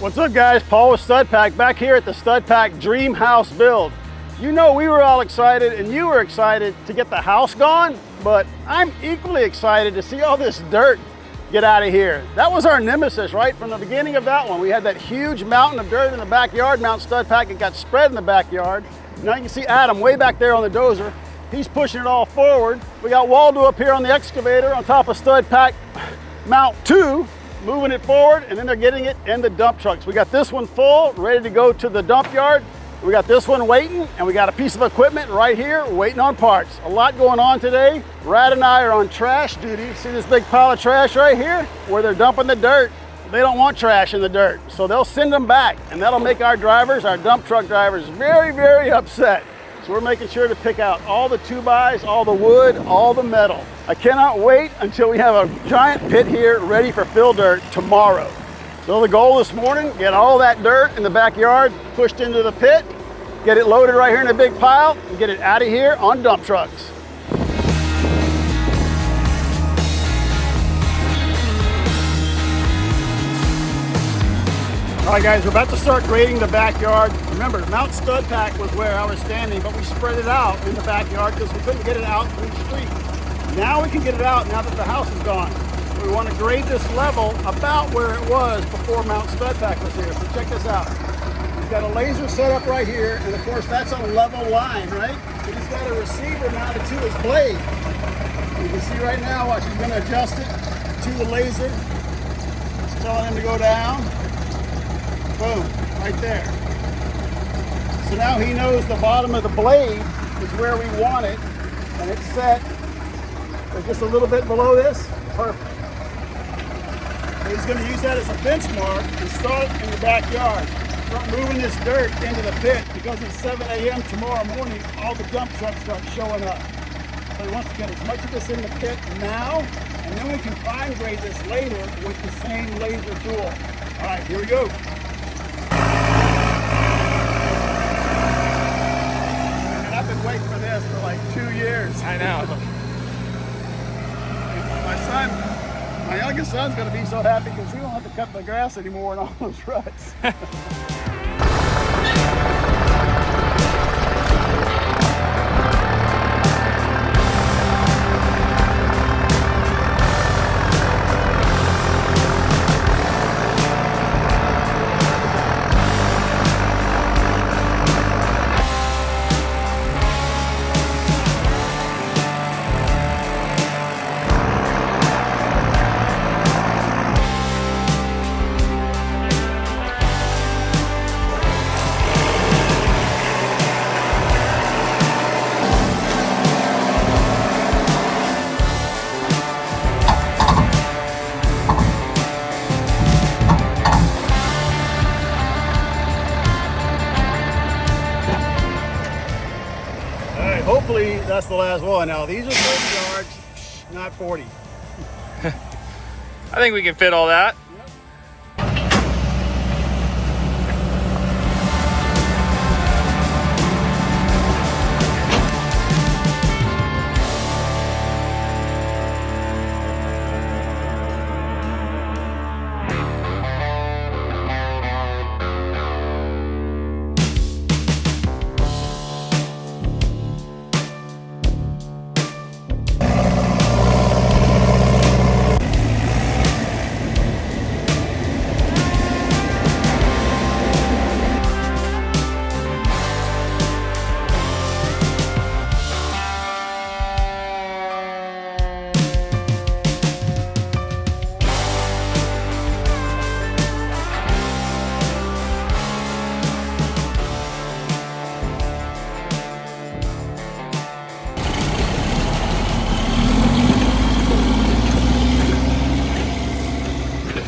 What's up guys, Paul with StudPack back here at the StudPack Dream House build. You know we were all excited and you were excited to get the house gone, but I'm equally excited to see all this dirt get out of here. That was our nemesis, right? From the beginning of that one, we had that huge mountain of dirt in the backyard, Mount StudPack. It got spread in the backyard. Now you can see Adam way back there on the dozer. He's pushing it all forward. We got Waldo up here on the excavator on top of StudPack Mount 2. Moving it forward, and then they're getting it in the dump trucks. We got this one full, ready to go to the dump yard. We got this one waiting, and we got a piece of equipment right here waiting on parts. A lot going on today. Brad and I are on trash duty. See this big pile of trash right here? Where they're dumping the dirt. They don't want trash in the dirt, so they'll send them back, and that'll make our drivers, our dump truck drivers, very, very upset. So we're making sure to pick out all the 2x, all the wood, all the metal. I cannot wait until we have a giant pit here ready for fill dirt tomorrow. So the goal this morning, get all that dirt in the backyard pushed into the pit, get it loaded right here in a big pile, and get it out of here on dump trucks. All right guys, we're about to start grading the backyard. Remember, Mount StudPack was where I was standing, but we spread it out in the backyard because we couldn't get it out through the street. Now we can get it out now that the house is gone. We want to grade this level about where it was before Mount StudPack was here. So check this out. We've got a laser set up right here, and of course that's a level line, right? So he's got a receiver mounted to his blade. You can see right now, watch, he's going to adjust it to the laser. It's telling him to go down. Boom, right there. So now he knows the bottom of the blade is where we want it, and it's set just a little bit below this. Perfect. So he's going to use that as a benchmark and start in the backyard. Start moving this dirt into the pit because it's 7 a.m. tomorrow morning, all the dump trucks start showing up. So he wants to get as much of this in the pit now, and then we can fine grade this later with the same laser tool. All right, here we go. I've been waiting for this for like 2 years. I know. My youngest son's gonna be so happy because he won't have to cut the grass anymore in all those ruts. Hopefully that's the last one. Now these are 30 yards, not 40. I think we can fit all that.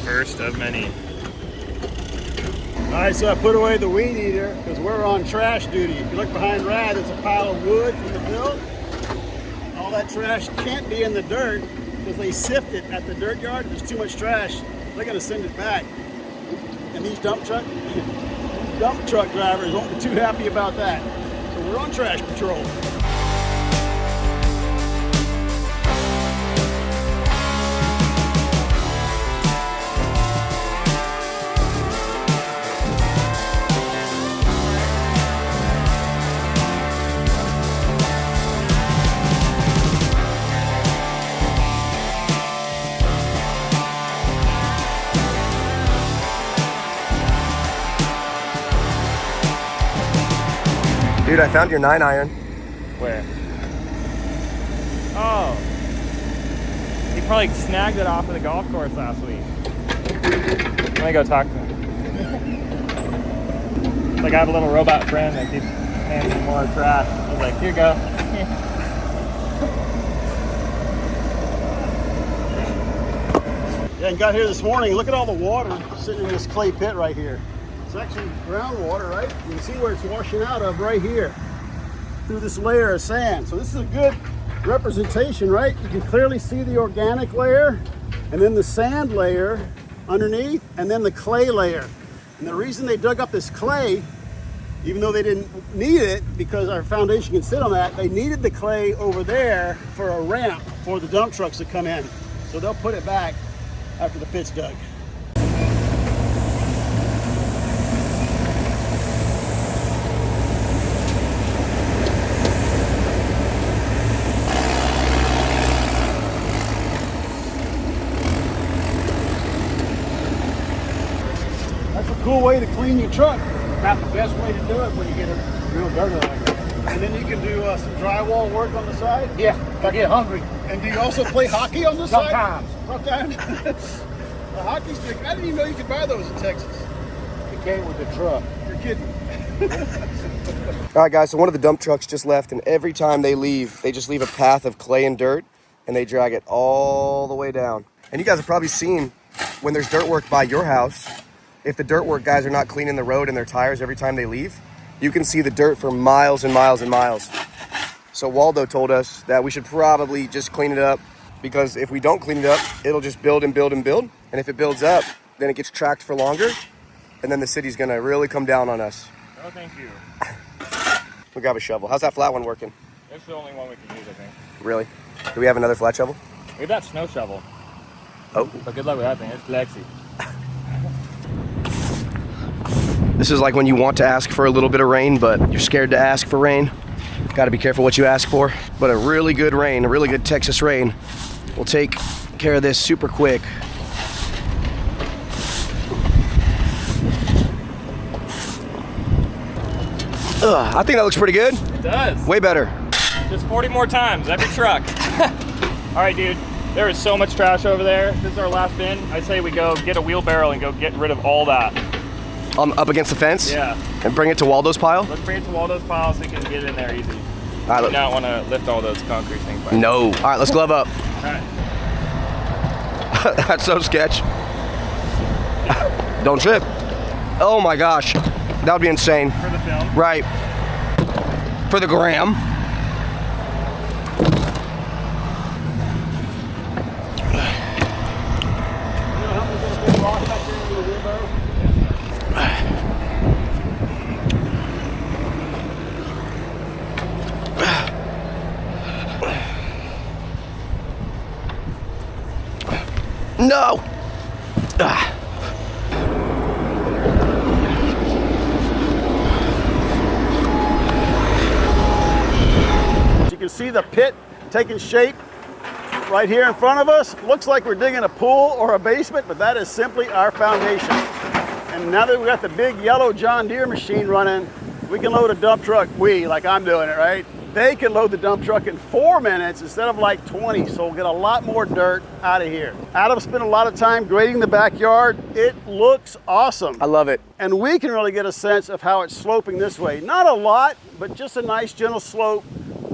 First of many. All right, so I put away the weed eater because we're on trash duty. If you look behind Rad, there's a pile of wood from the build. All that trash can't be in the dirt because they sift it at the dirt yard. There's too much trash. They're gonna send it back. And these dump truck drivers won't be too happy about that. So we're on trash patrol. Dude, I found your 9-iron. Where? Oh. He probably snagged it off of the golf course last week. Let me go talk to him. It's like I have a little robot friend that keeps handing me more trash. I was like, here you go. Yeah, and got here this morning. Look at all the water sitting in this clay pit right here. It's actually groundwater, right? You can see where it's washing out of right here through this layer of sand. So this is a good representation, right? You can clearly see the organic layer and then the sand layer underneath and then the clay layer. And the reason they dug up this clay, even though they didn't need it because our foundation can sit on that, they needed the clay over there for a ramp for the dump trucks to come in. So they'll put it back after the pit's dug. That's a cool way to clean your truck. Not the best way to do it when you get it real dirty like that. And then you can do some drywall work on the side. Yeah, if I get hungry. And do you also play hockey on the side? Sometimes. A hockey stick. I didn't even know you could buy those in Texas. It came with the truck. You're kidding. All right, guys, so one of the dump trucks just left, and every time they leave, they just leave a path of clay and dirt, and they drag it all the way down. And you guys have probably seen when there's dirt work by your house, if the dirt work guys are not cleaning the road and their tires every time they leave, you can see the dirt for miles and miles and miles. So Waldo told us that we should probably just clean it up, because if we don't clean it up, it'll just build and build and build. And if it builds up, then it gets tracked for longer, and then the city's gonna really come down on us. Oh, thank you. We'll grab a shovel. How's that flat one working? It's the only one we can use, I think. Really? Do we have another flat shovel? We have that snow shovel. Oh. But good luck with that thing. It's flexy. This is like when you want to ask for a little bit of rain, but you're scared to ask for rain. Got to be careful what you ask for. But a really good rain, a really good Texas rain, will take care of this super quick. I think that looks pretty good. It does. Way better. Just 40 more times, every truck. All right, dude. There is so much trash over there. This is our last bin. I say we go get a wheelbarrow and go get rid of all that. Up against the fence? Yeah. And bring it to Waldo's pile? Let's bring it to Waldo's pile so we can get it in there easy. All right, I don't want to lift all those concrete things. No. All right, let's glove up. All right. That's so sketch. Don't trip. Oh my gosh. That would be insane. For the film? Right. For the gram. No! You can see the pit taking shape right here in front of us. Looks like we're digging a pool or a basement, but that is simply our foundation. And now that we got the big yellow John Deere machine running, we can load a dump truck, like I'm doing it, right? They can load the dump truck in 4 minutes instead of like 20, so we'll get a lot more dirt out of here. Adam spent a lot of time grading the backyard. It looks awesome. I love it. And we can really get a sense of how it's sloping this way. Not a lot, but just a nice gentle slope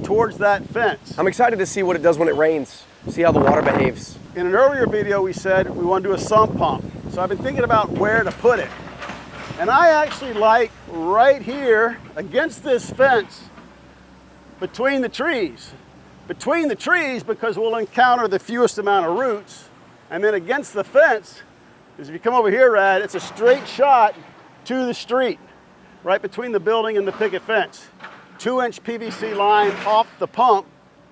towards that fence. I'm excited to see what it does when it rains. See how the water behaves. In an earlier video, we said we want to do a sump pump. So I've been thinking about where to put it. And I actually like right here against this fence, between the trees. Between the trees, because we'll encounter the fewest amount of roots. And then against the fence, because if you come over here, Rad, it's a straight shot to the street, right between the building and the picket fence. 2-inch PVC line off the pump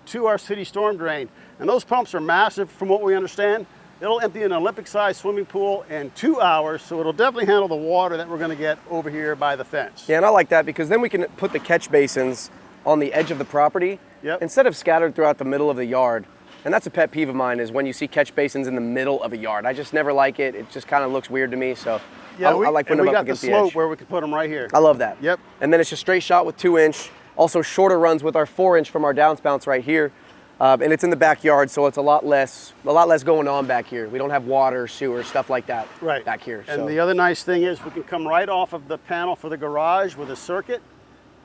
to our city storm drain. And those pumps are massive from what we understand. It'll empty an Olympic-sized swimming pool in 2 hours, so it'll definitely handle the water that we're gonna get over here by the fence. Yeah, and I like that because then we can put the catch basins on the edge of the property instead of scattered throughout the middle of the yard. And that's a pet peeve of mine, is when you see catch basins in the middle of a yard. I just never like it. It just kind of looks weird to me. So Yeah, I like putting them up against the edge. We got the slope where we could put them right here. I love that. Yep. And then it's a straight shot with 2-inch. Also shorter runs with our 4-inch from our downspouts right here. And it's in the backyard, so it's a lot less going on back here. We don't have water, sewer, stuff like that back here. And the other nice thing is we can come right off of the panel for the garage with a circuit,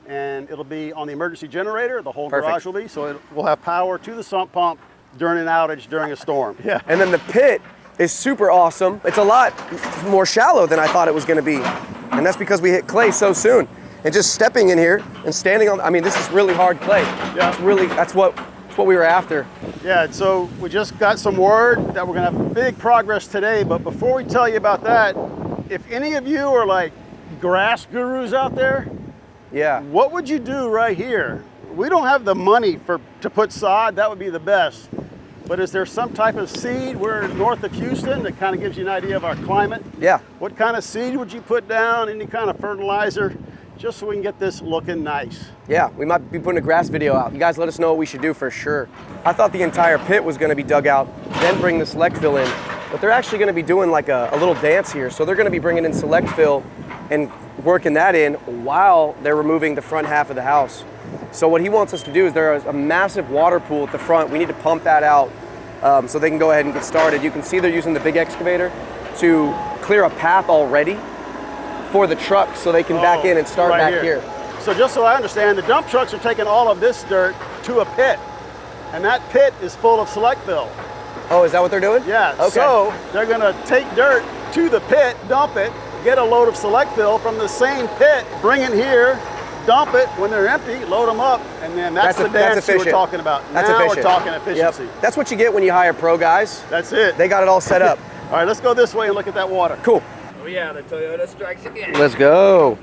and it'll be on the emergency generator. The whole garage will be, so we'll have power to the sump pump during an outage during a storm. Yeah. And then the pit is super awesome. It's a lot more shallow than I thought it was going to be, and that's because we hit clay so soon. And just stepping in here and standing on, I mean, this is really hard clay. Yeah. It's really, that's what we were after. Yeah, so we just got some word that we're gonna have big progress today, but before we tell you about that, if any of you are like grass gurus out there, yeah, what would you do right here? We don't have the money to put sod, that would be the best. But is there some type of seed? We're north of Houston that kind of gives you an idea of our climate. Yeah. What kind of seed would you put down? Any kind of fertilizer? Just so we can get this looking nice. Yeah, we might be putting a grass video out. You guys let us know what we should do for sure. I thought the entire pit was gonna be dug out, then bring the select fill in, but they're actually gonna be doing like a little dance here. So they're gonna be bringing in select fill and working that in while they're removing the front half of the house. So what he wants us to do is there is a massive water pool at the front. We need to pump that out so they can go ahead and get started. You can see they're using the big excavator to clear a path already for the truck so they can back in and start right back here. So just so I understand, the dump trucks are taking all of this dirt to a pit, and that pit is full of select fill. Oh, is that what they're doing? Yeah, okay. So they're gonna take dirt to the pit, dump it, get a load of select fill from the same pit, bring it here, dump it when they're empty, load them up, and then that's the dance you were talking about. That's now efficient. We're talking efficiency. Yep. That's what you get when you hire pro guys. That's it. They got it all set up. All right, let's go this way and look at that water. Cool. Oh yeah, the Toyota strikes again. Let's go.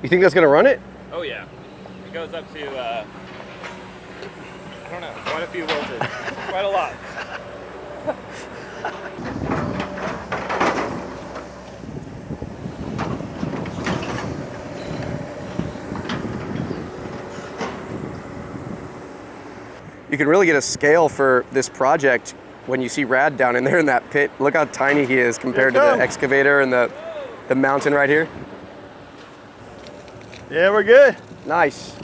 You think that's gonna run it? Oh yeah. It goes up to, I don't know, quite a few voltage. Quite a lot. You can really get a scale for this project when you see Rad down in there in that pit. Look how tiny he is compared to the excavator and the mountain right here. Yeah, we're good. Nice.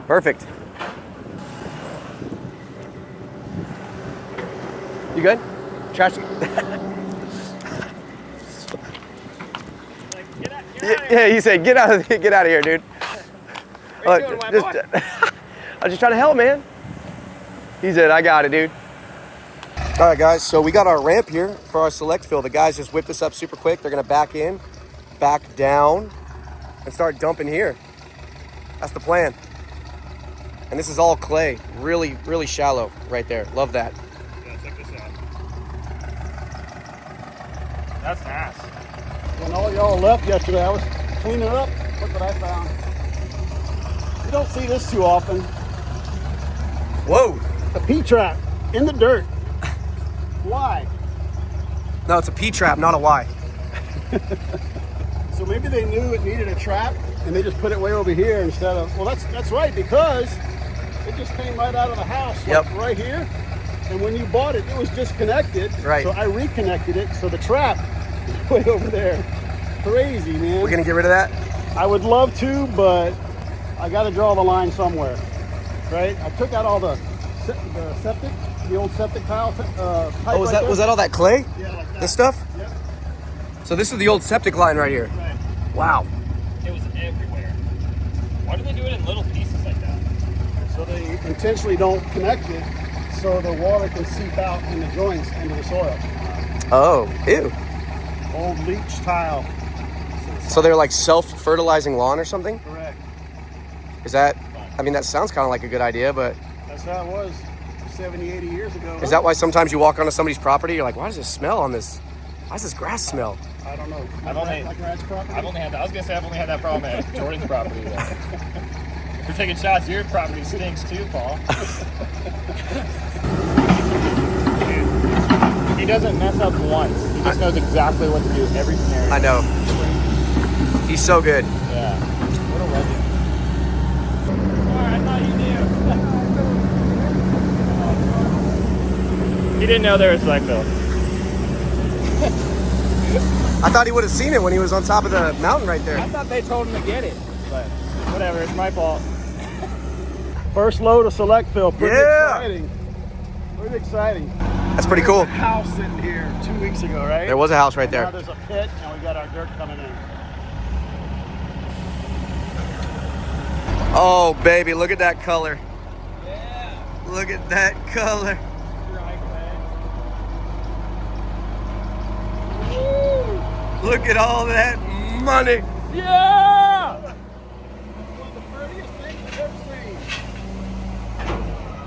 Perfect. You good? Trash. Yeah, he said, get out of here, dude. What are you doing, my boy? I'm just trying to help, man. He said, I got it, dude. All right, guys, so we got our ramp here for our select fill. The guys just whipped this up super quick. They're gonna back in, back down, and start dumping here. That's the plan. And this is all clay, really, really shallow right there. Love that. Yeah, check this out. That's nice. When all y'all left yesterday, I was cleaning up. Look what I found. You don't see this too often. Whoa. A P-trap in the dirt. Why? No, it's a P-trap, not a Y. So maybe they knew it needed a trap and they just put it way over here instead of, well, that's right, because it just came right out of the house, like right here. And when you bought it, it was disconnected. Right. So I reconnected it, so the trap is way over there. Crazy, man. We're gonna get rid of that? I would love to, but I gotta draw the line somewhere, right? I took out all the septic, the old septic tile pipe. Oh, was that all that clay? Yeah, like that. This stuff? Yep. So this is the old septic line right here. Right. Wow. It was everywhere. Why do they do it in little pieces like that? So they intentionally don't connect it so the water can seep out in the joints into the soil. Oh, ew. Old leach tile. So they're like self-fertilizing lawn or something? Correct. Is that, I mean, that sounds kind of like a good idea, but That's how it was 70, 80 years ago. is that why sometimes you walk onto somebody's property, you're like, why does it smell on this? Why does this grass smell? I don't know. I've only- Like Rad's property? I've only had that. I was gonna say I've only had that problem at Jordan's property. Though. If you're taking shots, your property stinks too, Paul. Dude, he doesn't mess up once. He just knows exactly what to do every scenario. I know. He's so good. Yeah. What a legend. Alright, I thought you knew. He didn't know there was select fill. I thought he would have seen it when he was on top of the mountain right there. I thought they told him to get it, but whatever, it's my fault. First load of select fill. Pretty Yeah. exciting. Pretty exciting. That's pretty cool. There's a house sitting here 2 weeks ago, right? There was a house right Now there. there's a pit, and we got our dirt coming in. Oh, baby, look at that color. Yeah. Look at that color. Look at all that money. Yeah! One of the prettiest things I've ever seen.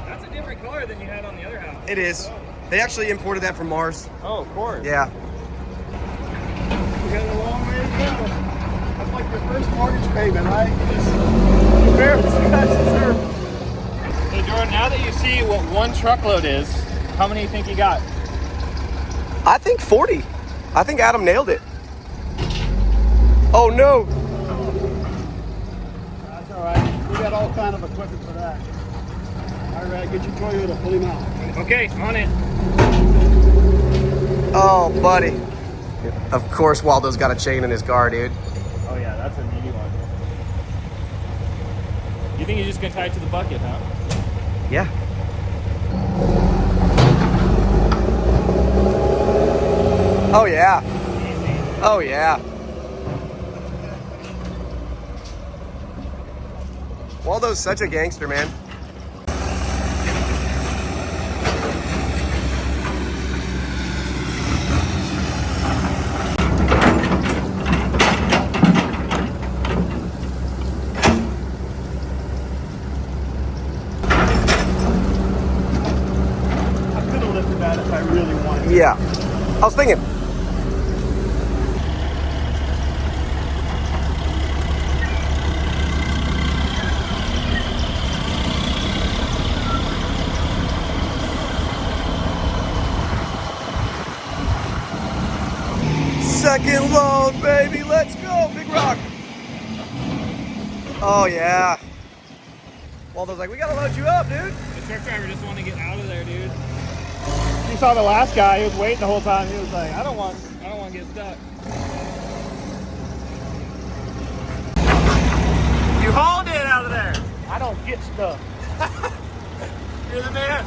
That's a different color than you had on the other house. It is. They actually imported that from Mars. Oh, of course. Yeah. We got a long way to go. That's like your first mortgage payment, right? Just prepare for scratch and serve. Hey, Jordan, now that you see what one truckload is, how many do you think you got? I think 40. I think Adam nailed it. Oh, no. That's all right. We got all kind of equipment for that. All right, get your Toyota, pull him out. Okay, on it. Oh, buddy. Of course, Waldo's got a chain in his car, dude. Oh yeah, that's a meaty one. You think you're just gonna tie it to the bucket, huh? Yeah. Oh, yeah. Oh, yeah. Waldo's such a gangster, man. I could have lifted that if I really wanted to. Yeah. I was thinking. Second load, baby. Let's go. Big rock. Oh, yeah. Waldo's like, we gotta load you up, dude. The truck driver just wanted to get out of there, dude. You saw the last guy, he was waiting the whole time. He was like, I don't want to get stuck. You hauled it out of there. I don't get stuff. You're the man.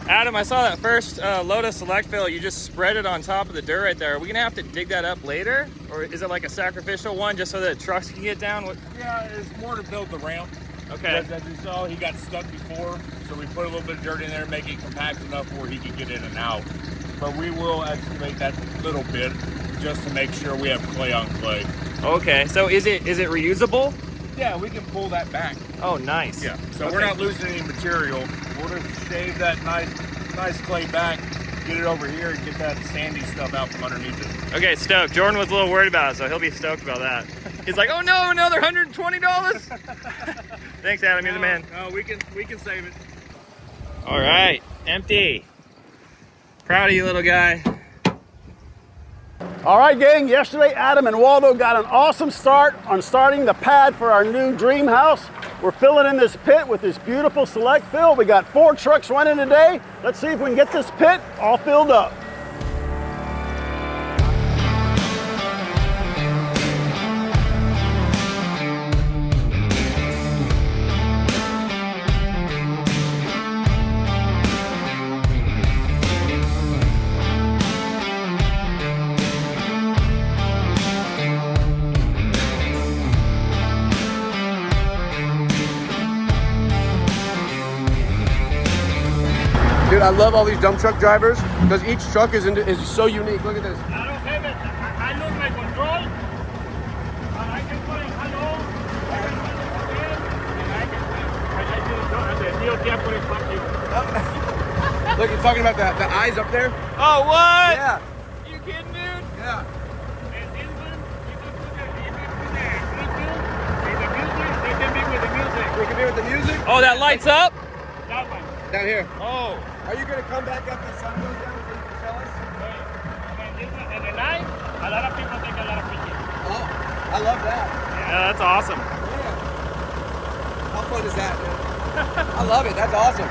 Adam, I saw that first load of select fill. You just spread it on top of the dirt right there. Are we gonna have to dig that up later, or is it like a sacrificial one just so that trucks can get down? Yeah, it's more to build the ramp. Okay. Because as you saw, he got stuck before, so we put a little bit of dirt in there, make it compact enough where he can get in and out. But we will excavate that little bit just to make sure we have clay on clay. Okay. So is it reusable? Yeah, we can pull that back. Oh, nice. Yeah. So Okay. we're not losing any material. We'll just shave that nice clay back, get it over here, and get that sandy stuff out from underneath it. Okay, stoked. Jordan was a little worried about it, so he'll be stoked about that. He's like, oh no, another $120. Thanks, Adam. You're the man. No, we can save it. All right, empty. Proud of you, little guy. All right, gang, yesterday Adam and Waldo got an awesome start on starting the pad for our new dream house. We're filling in this pit with this beautiful select fill. We got 4 trucks running today. Let's see if we can get this pit all filled up. Dude, I love all these dump truck drivers because each truck is so unique. Look at this. I don't have it. I lose my control. I can put it hello. I can put it again. And I can put it back in. Look, you're talking about the eyes up there? Oh, what? Yeah. You kidding, dude? Yeah. And this one, you can put the music. They can be with the music. We can be with the music? Oh, that lights up? That one. Down here. Oh. Are you going to come back up the sun goes down so you can tell us? And the night, a lot of people take a lot of pictures. Oh, I love that. Yeah, that's awesome. Yeah. How fun is that, man? I love it. That's awesome.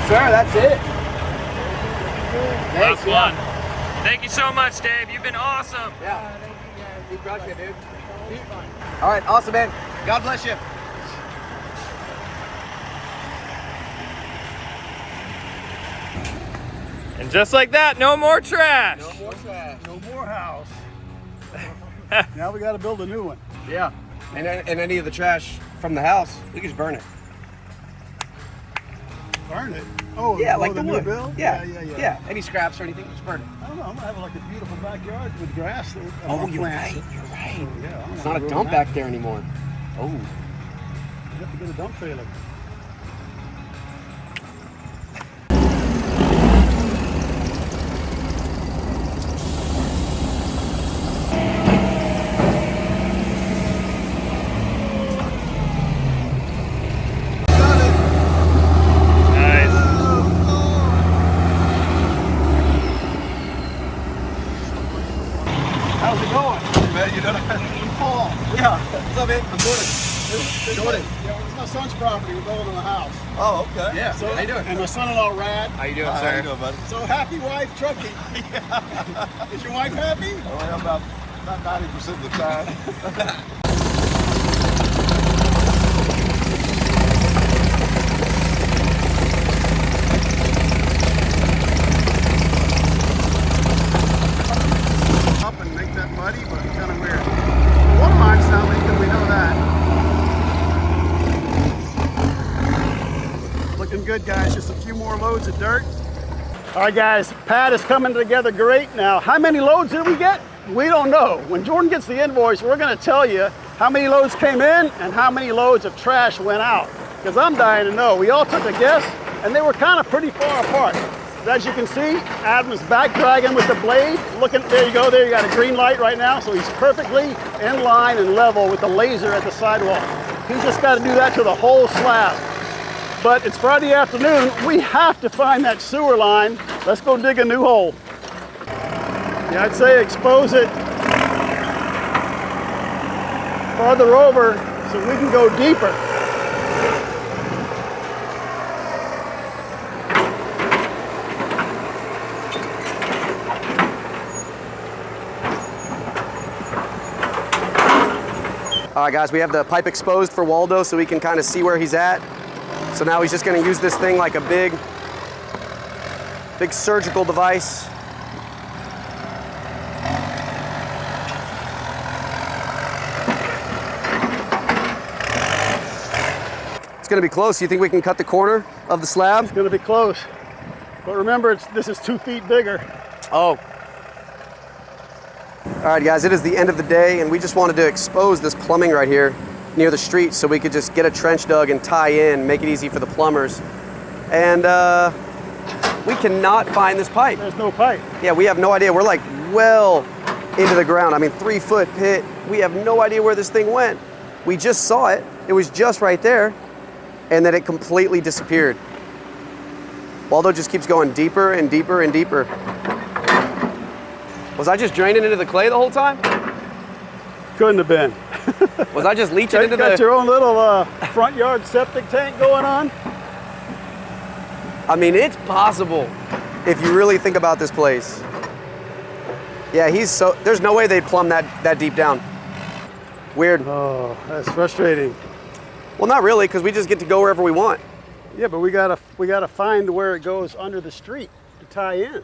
sir. That's it. Last one. Thank you so much, Dave. You've been awesome. Yeah. You crush it, dude. All right, awesome, man. God bless you. And just like that, no more trash. No more trash. No more house. Now we got to build a new one. Yeah. And any of the trash from the house, we can just burn it. Burn it? Oh, Yeah, oh, like the new wood. build? Yeah. Any scraps or anything, just burn it. I don't know. I'm gonna have like a beautiful backyard with grass. Oh, you're plants. right. You're right. Yeah, It's not a dump back there anymore. Oh. You have to get a dump trailer. How's it going? Man, you know that? Paul. Yeah. What's up, man? I'm Jordan. Yeah, it's my son's property. We're building a house. Oh, okay. Yeah. So, How you doing? And my son-in-law, Rad. How you doing, How sir? you doing, buddy? So happy wife trucking. Is your wife happy? Oh, about 90% of the time. Up and make that muddy, but it's kind of weird. Water line's not leaking, we know that. Looking good, guys. Just a few more loads of dirt. All right, guys, pad is coming together great. Now, how many loads did we get? We don't know. When Jordan gets the invoice, we're gonna tell you how many loads came in and how many loads of trash went out. Because I'm dying to know. We all took a guess, and they were kind of pretty far apart. As you can see, Adam's back dragging with the blade. Looking, there you go, there you got a green light right now, so he's perfectly in line and level with the laser at the sidewalk. He's just got to do that to the whole slab. But it's Friday afternoon, we have to find that sewer line. Let's go dig a new hole. Yeah, I'd say expose it farther over so we can go deeper. All right, guys, we have the pipe exposed for Waldo so we can kind of see where he's at. So now he's just going to use this thing like a big surgical device. It's going to be close. You think we can cut the corner of the slab? It's gonna be close. But remember, this is 2 feet bigger. Oh. All right, guys, it is the end of the day, and we just wanted to expose this plumbing right here near the street so we could just get a trench dug and tie in, make it easy for the plumbers. And we cannot find this pipe. There's no pipe. Yeah, we have no idea. We're like well into the ground. I mean, 3-foot pit. We have no idea where this thing went. We just saw it. It was just right there, and then it completely disappeared. Waldo just keeps going deeper and deeper and deeper. Was I just draining into the clay the whole time? Couldn't have been. Was I just leaching into Got the... your own little front yard septic tank going on? I mean, it's possible if you really think about this place. Yeah, there's no way they'd plumb that deep down. Weird. Oh, that's frustrating. Well, not really, because we just get to go wherever we want. Yeah, but we gotta find where it goes under the street to tie in.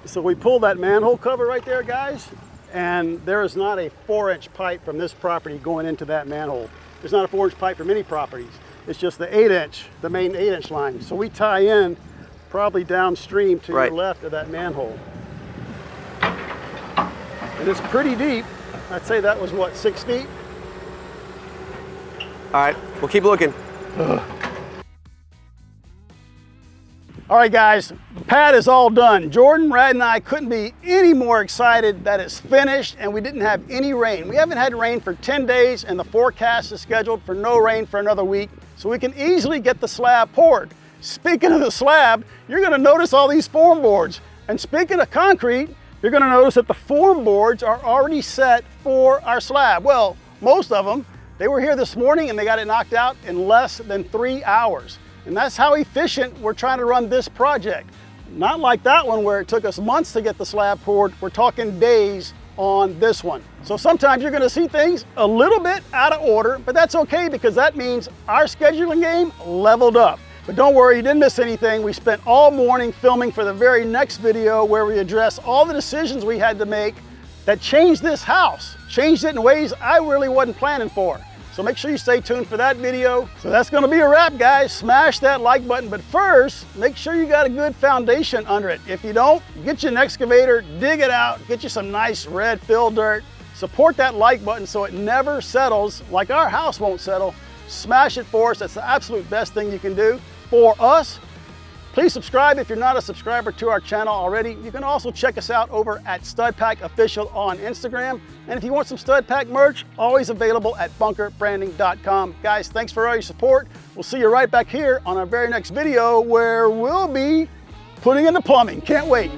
So we pull that manhole cover right there, guys, and there is not a 4-inch pipe from this property going into that manhole. There's not a 4-inch pipe from any properties. It's just the 8-inch, the main 8-inch line. So we tie in probably downstream to Right. the left of that manhole. And it's pretty deep. I'd say that was what, 6 feet? All right, we'll keep looking. All right, guys, the pad is all done. Jordan, Rad, and I couldn't be any more excited that it's finished and we didn't have any rain. We haven't had rain for 10 days and the forecast is scheduled for no rain for another week, so we can easily get the slab poured. Speaking of the slab, you're gonna notice all these form boards. And speaking of concrete, you're gonna notice that the form boards are already set for our slab. Well, most of them. They were here this morning and they got it knocked out in less than 3 hours. And that's how efficient we're trying to run this project. Not like that one where it took us months to get the slab poured. We're talking days on this one. So sometimes you're gonna see things a little bit out of order, but that's okay because that means our scheduling game leveled up. But don't worry, you didn't miss anything. We spent all morning filming for the very next video where we address all the decisions we had to make that changed this house, changed it in ways I really wasn't planning for. So make sure you stay tuned for that video. So that's gonna be a wrap, guys. Smash that like button, but first, make sure you got a good foundation under it. If you don't, get you an excavator, dig it out, get you some nice red fill dirt. Support that like button so it never settles like our house won't settle. Smash it for us. That's the absolute best thing you can do for us. Please subscribe if you're not a subscriber to our channel already. You can also check us out over at StudPack Official on Instagram. And if you want some StudPack merch, always available at bunkerbranding.com. Guys, thanks for all your support. We'll see you right back here on our very next video where we'll be putting in the plumbing. Can't wait.